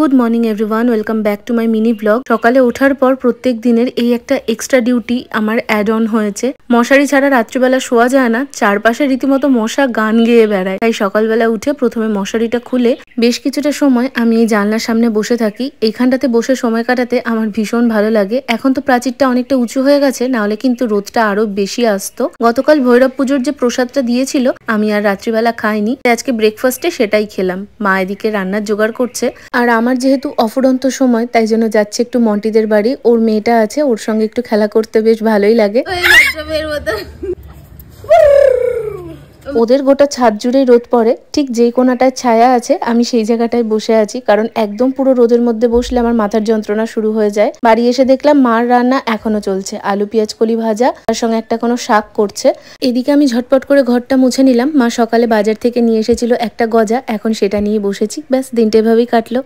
Good morning everyone, welcome back to my mini blog. সকালে ওঠার পর প্রত্যেক দিনের এই একটা এক্সট্রা ডিউটি আমার অ্যাড অন হয়েছে। মশারি ছাড়া রাত্রিবেলা শোয়া যায় না, চারপাশে রীতিমতো মশা গান গেয়ে বেড়ায়। তাই সকালবেলা উঠে প্রথমে মশারিটা খুলে বেশ কিছুটা সময় আমি এই জানলার সামনে বসে থাকি। এইখানটাতে বসে সময় কাটাতে আমার ভীষণ ভালো লাগে। এখন তো প্রাচীরটা অনেকটা উঁচু হয়ে গেছে, নাহলে কিন্তু রোদটা আরো বেশি আসতো। গতকাল ভৈরব পুজোর যে প্রসাদটা দিয়েছিল আমি আর রাত্রিবেলা খাইনি, আজকে ব্রেকফাস্টে সেটাই খেলাম। মা এদিকে রান্নার জোগাড় করছে, আর আমার যেহেতু অফুরন্ত সময় তাই জন্য যাচ্ছে একটু মন্টিদের বাড়ি। ওর মেয়েটা আছে, ওর সঙ্গে একটু খেলা করতে বেশ ভালোই লাগে। ওদের গোটা ছাদ জুড়েই রোদ পড়ে, ঠিক যেই কোনাটায় ছায়া আছে আমি সেই জায়গাটায় বসে আছি, কারণ একদম পুরো রোদের মধ্যে বসলে আমার মাথার যন্ত্রণা শুরু হয়ে যায়। বাড়ি এসে দেখলাম মার রান্না এখনো চলছে, আলু পেঁয়াজ কলি ভাজা, তার সঙ্গে একটা কোনো শাক করছে। এদিকে আমি ঝটপট করে ঘরটা মুছে নিলাম। মা সকালে বাজার থেকে নিয়ে এসেছিল একটা গজা, এখন সেটা নিয়ে বসেছি। ব্যাস দিনটা এভাবেই কাটলো।